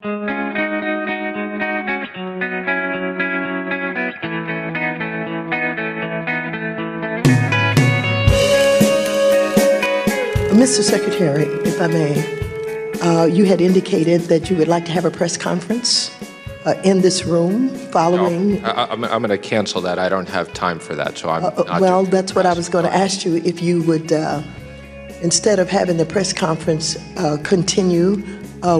Mr. Secretary, if I may, you had indicated that you would like to have a press conference in this room following... No, I'm going to cancel that. I don't have time for that, so I'm not... Well, that's what I was going to ask you, if you would, instead of having the press conference, continue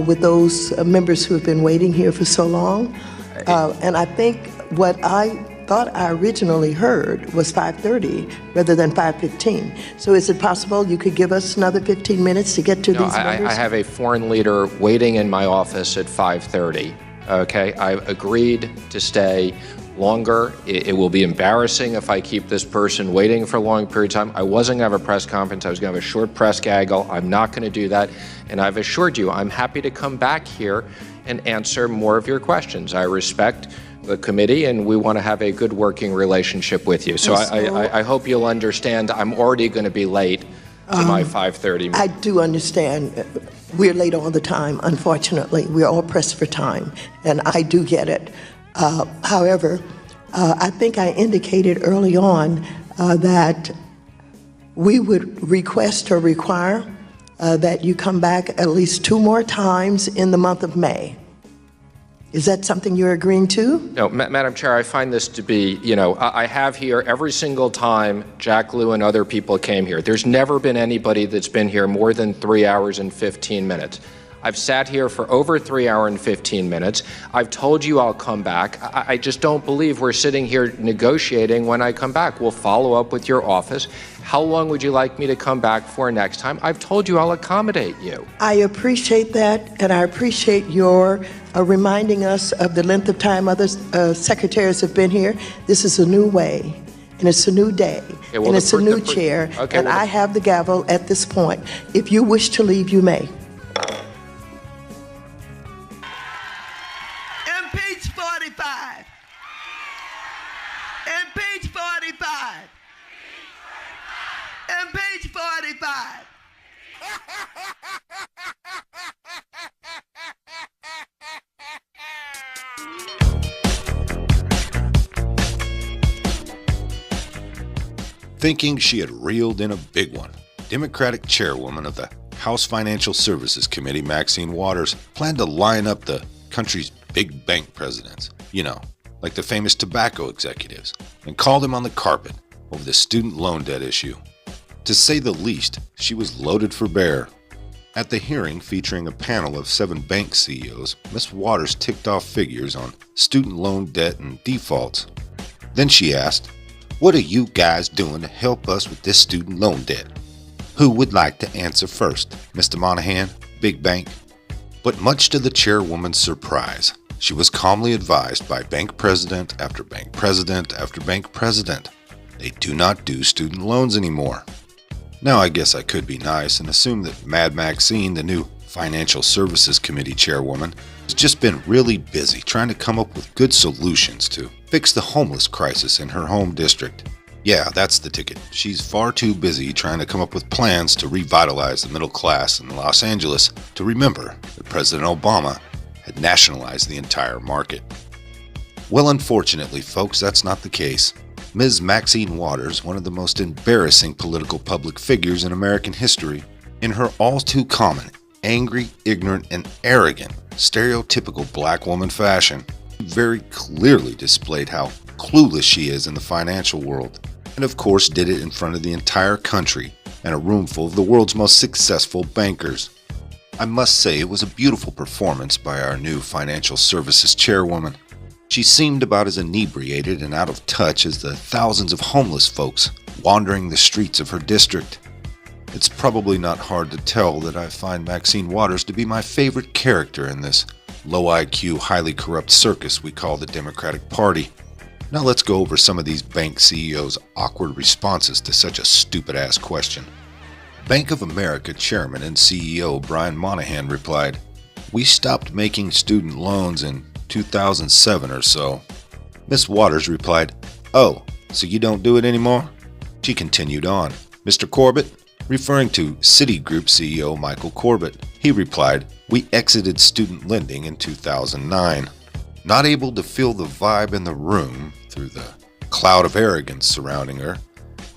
with those members who have been waiting here for so long. And I think what I thought I originally heard was 5:30 rather than 5:15. So is it possible you could give us another 15 minutes to get to these members? I have a foreign leader waiting in my office at 5:30. Okay, I agreed to stay longer. It will be embarrassing if I keep this person waiting for a long period of time. I wasn't going to have a press conference. I was going to have a short press gaggle. I'm not going to do that. And I've assured you, I'm happy to come back here and answer more of your questions. I respect the committee, and we want to have a good working relationship with you. So I hope you'll understand I'm already going to be late to my 5:30 meeting. I do understand. We're late all the time, unfortunately. We're all pressed for time, and I do get it. However, I think I indicated early on that we would request or require that you come back at least 2 more times in the month of May. Is that something you're agreeing to? No, Madam Chair, I find this to be, I have here every single time Jack Lew and other people came here. There's never been anybody that's been here more than 3 hours and 15 minutes. I've sat here for over 3 hours and 15 minutes. I've told you I'll come back. I just don't believe we're sitting here negotiating when I come back. We'll follow up with your office. How long would you like me to come back for next time? I've told you I'll accommodate you. I appreciate that, and I appreciate your reminding us of the length of time other secretaries have been here. This is a new way, and it's a new day, and it's a new chair, and I have the gavel at this point. If you wish to leave, you may. Impeach 45. Impeach 45. Impeach 45. Thinking she had reeled in a big one, Democratic chairwoman of the House Financial Services Committee, Maxine Waters, planned to line up the country's big bank presidents, like the famous tobacco executives, and called him on the carpet over the student loan debt issue. To say the least, she was loaded for bear. At the hearing featuring a panel of 7 bank CEOs, Ms. Waters ticked off figures on student loan debt and defaults. Then she asked, "What are you guys doing to help us with this student loan debt?" Who would like to answer first? Mr. Monahan, big bank? But much to the chairwoman's surprise, she was calmly advised by bank president after bank president after bank president. They do not do student loans anymore. Now I guess I could be nice and assume that Mad Maxine, the new Financial Services Committee chairwoman, has just been really busy trying to come up with good solutions to fix the homeless crisis in her home district. Yeah, that's the ticket. She's far too busy trying to come up with plans to revitalize the middle class in Los Angeles to remember that President Obama had nationalized the entire market. Well, unfortunately, folks, that's not the case. Ms. Maxine Waters, one of the most embarrassing political public figures in American history, in her all-too-common, angry, ignorant, and arrogant, stereotypical black woman fashion, very clearly displayed how clueless she is in the financial world, and of course did it in front of the entire country and a room full of the world's most successful bankers. I must say it was a beautiful performance by our new financial services chairwoman. She seemed about as inebriated and out of touch as the thousands of homeless folks wandering the streets of her district. It's probably not hard to tell that I find Maxine Waters to be my favorite character in this low IQ, highly corrupt circus we call the Democratic Party. Now let's go over some of these bank CEOs' awkward responses to such a stupid-ass question. Bank of America Chairman and CEO Brian Monahan replied, "We stopped making student loans in 2007 or so." Ms. Waters replied, "Oh, so you don't do it anymore?" She continued on. Mr. Corbett, referring to Citigroup CEO Michael Corbett, he replied, We exited student lending in 2009. Not able to feel the vibe in the room through the cloud of arrogance surrounding her,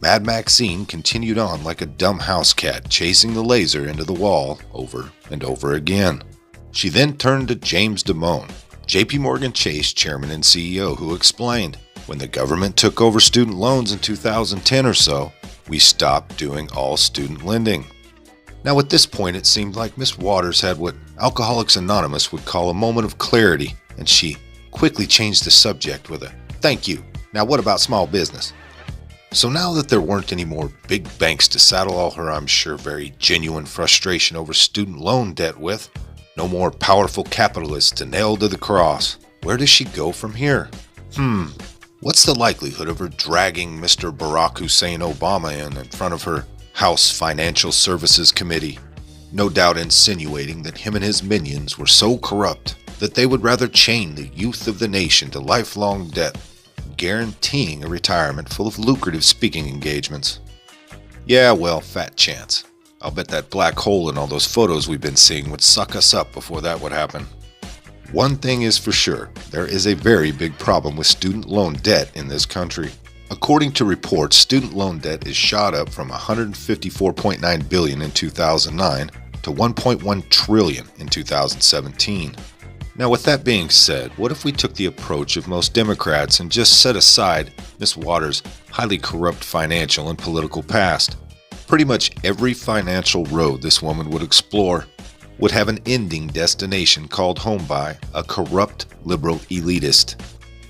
Mad Maxine continued on like a dumb house cat chasing the laser into the wall over and over again. She then turned to James Damone, JP Morgan Chase chairman and CEO, who explained, when the government took over student loans in 2010 or so, we stopped doing all student lending. Now at this point it seemed like Miss Waters had what Alcoholics Anonymous would call a moment of clarity, and she quickly changed the subject with a, "Thank you. Now what about small business?" So now that there weren't any more big banks to saddle all her, I'm sure, very genuine frustration over student loan debt with, no more powerful capitalists to nail to the cross, where does she go from here? What's the likelihood of her dragging Mr. Barack Hussein Obama in front of her House Financial Services Committee, no doubt insinuating that him and his minions were so corrupt that they would rather chain the youth of the nation to lifelong debt, guaranteeing a retirement full of lucrative speaking engagements? Yeah, well, fat chance. I'll bet that black hole in all those photos we've been seeing would suck us up before that would happen. One thing is for sure, there is a very big problem with student loan debt in this country. According to reports, student loan debt is shot up from $154.9 billion in 2009 to $1.1 trillion in 2017. Now, with that being said, what if we took the approach of most Democrats and just set aside Ms. Waters' highly corrupt financial and political past? Pretty much every financial road this woman would explore would have an ending destination called home by a corrupt liberal elitist.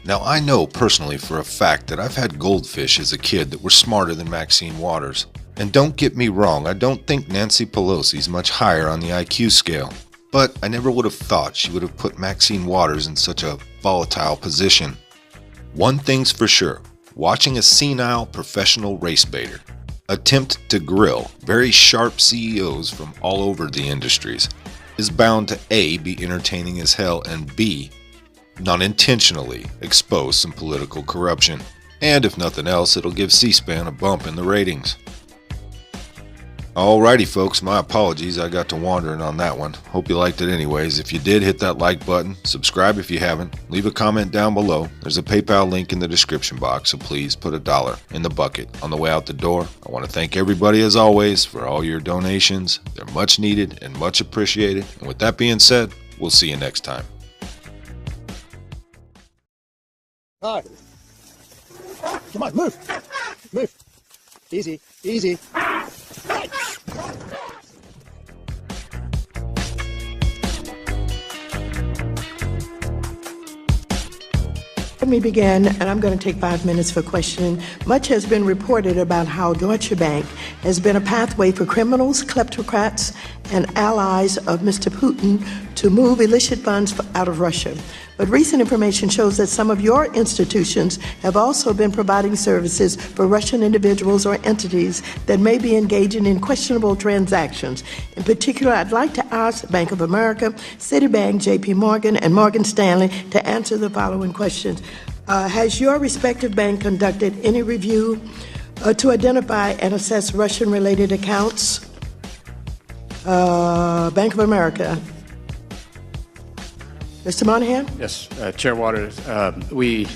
Now, I know personally for a fact that I've had goldfish as a kid that were smarter than Maxine Waters. And don't get me wrong, I don't think Nancy Pelosi's much higher on the IQ scale. But I never would have thought she would have put Maxine Waters in such a volatile position. One thing's for sure, watching a senile professional race baiter attempt to grill very sharp CEOs from all over the industries is bound to A, be entertaining as hell, and B, not intentionally expose some political corruption. And if nothing else, it'll give C-SPAN a bump in the ratings. Alrighty folks, my apologies, I got to wandering on that one. Hope you liked it anyways. If you did, hit that like button, subscribe if you haven't, leave a comment down below. There's a PayPal link in the description box, so please put $1 in the bucket on the way out the door. I want to thank everybody as always for all your donations. They're much needed and much appreciated. And with that being said, we'll see you next time. Hi. Come on, move. Move. Easy, easy. Let me begin, and I'm going to take 5 minutes for questioning. Much has been reported about how Deutsche Bank has been a pathway for criminals, kleptocrats, and allies of Mr. Putin to move illicit funds out of Russia. But recent information shows that some of your institutions have also been providing services for Russian individuals or entities that may be engaging in questionable transactions. In particular, I'd like to ask Bank of America, Citibank, JP Morgan, and Morgan Stanley to answer the following questions. Has your respective bank conducted any review to identify and assess Russian-related accounts? Bank of America. Mr. Monahan? Yes, Chair Waters, we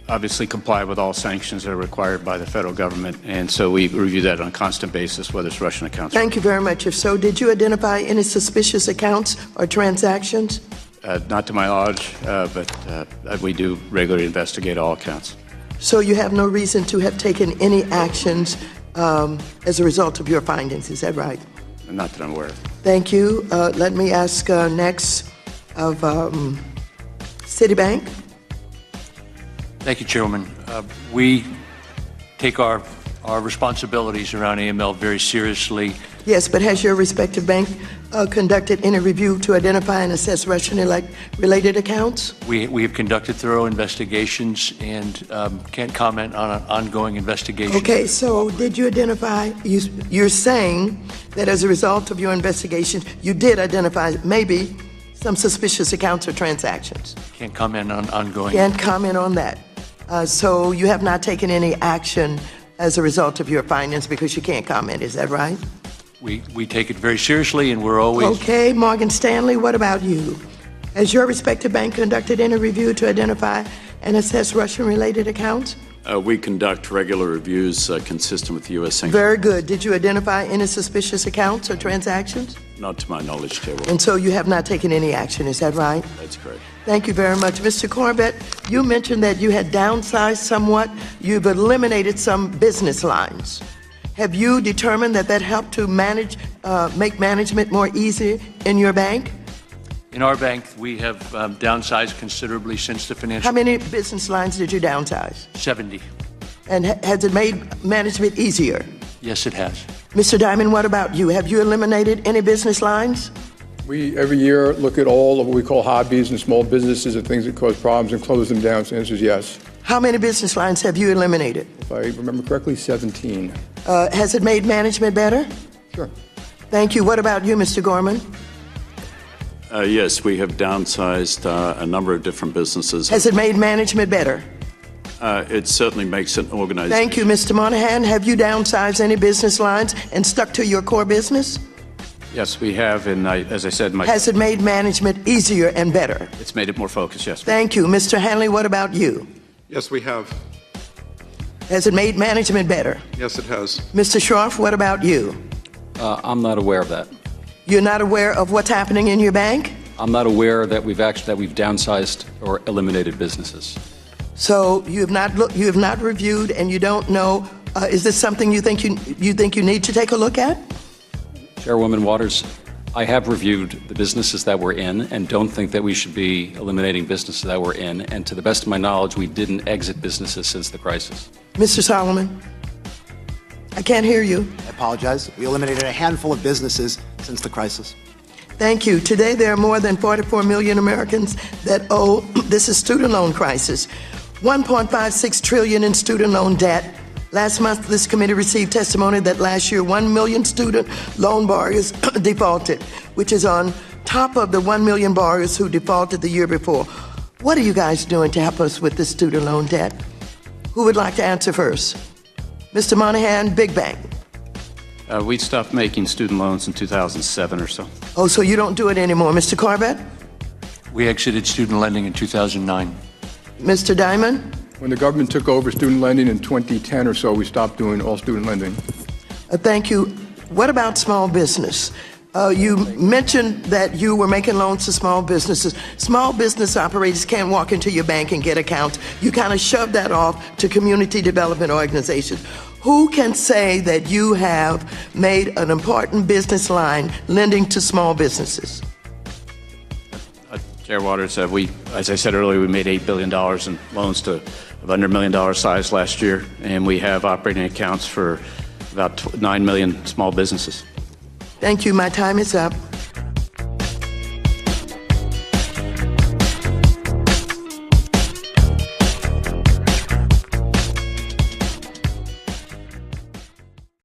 obviously comply with all sanctions that are required by the federal government, and so we review that on a constant basis, whether it's Russian accounts. Thank you very much. If so, did you identify any suspicious accounts or transactions? Not to my knowledge, but we do regularly investigate all accounts. So you have no reason to have taken any actions as a result of your findings, is that right? Not that I'm aware of. Thank you. Let me ask next of Citibank. Thank you, Chairwoman. We take our responsibilities around AML very seriously. Yes, but has your respective bank conducted any review to identify and assess Russian-related accounts? We have conducted thorough investigations and can't comment on an ongoing investigation. Okay, so did you identify, you're saying that as a result of your investigation, you did identify maybe some suspicious accounts or transactions? Can't comment on ongoing. Can't comment on that. So you have not taken any action as a result of your findings because you can't comment, is that right? We take it very seriously, and we're always... Okay, Morgan Stanley, what about you? Has your respective bank conducted any review to identify and assess Russian-related accounts? We conduct regular reviews consistent with U.S. sanctions. Very good. Did you identify any suspicious accounts or transactions? Not to my knowledge, Chairwoman. And so you have not taken any action, is that right? That's correct. Thank you very much. Mr. Corbett, you mentioned that you had downsized somewhat. You've eliminated some business lines. Have you determined that that helped to make management more easy in your bank? In our bank, we have downsized considerably since the financial... How many business lines did you downsize? 70. And has it made management easier? Yes, it has. Mr. Diamond, what about you? Have you eliminated any business lines? We, every year, look at all of what we call hobbies and small businesses and things that cause problems and close them down. So the answer is yes. How many business lines have you eliminated? If I remember correctly, 17. Has it made management better? Sure. Thank you. What about you, Mr. Gorman? Yes, we have downsized a number of different businesses. Has it made management better? It certainly makes an organization. Thank you, Mr. Monahan. Have you downsized any business lines and stuck to your core business? Yes, we have, and as I said, Has it made management easier and better? it's made it more focused, yes. Thank you. Mr. Hanley, what about you? Yes, we have. Has it made management better? Yes, it has. Mr. Schroff, what about you? I'm not aware of that. You're not aware of what's happening in your bank? I'm not aware that we've downsized or eliminated businesses. So you have not reviewed, and you don't know. Is this something you think you need to take a look at? Chairwoman Waters, I have reviewed the businesses that we're in and don't think that we should be eliminating businesses that we're in. And to the best of my knowledge, we didn't exit businesses since the crisis. Mr. Solomon, I can't hear you. I apologize. We eliminated a handful of businesses since the crisis. Thank you. Today, there are more than 44 million Americans that owe, this is student loan crisis, $1.56 trillion in student loan debt. Last month, this committee received testimony that last year, 1 million student loan borrowers defaulted, which is on top of the 1 million borrowers who defaulted the year before. What are you guys doing to help us with the student loan debt? Who would like to answer first? Mr. Monahan, Big Bank. We stopped making student loans in 2007 or so. Oh, so you don't do it anymore. Mr. Corbett? We exited student lending in 2009. Mr. Diamond? When the government took over student lending in 2010 or so, we stopped doing all student lending. Thank you. What about small business? You mentioned that you were making loans to small businesses. Small business operators can't walk into your bank and get accounts. You kind of shove that off to community development organizations. Who can say that you have made an important business line lending to small businesses? Chair Waters, as I said earlier, we made $8 billion in loans to of under $1 million size last year, and we have operating accounts for about 9 million small businesses. Thank you. My time is up.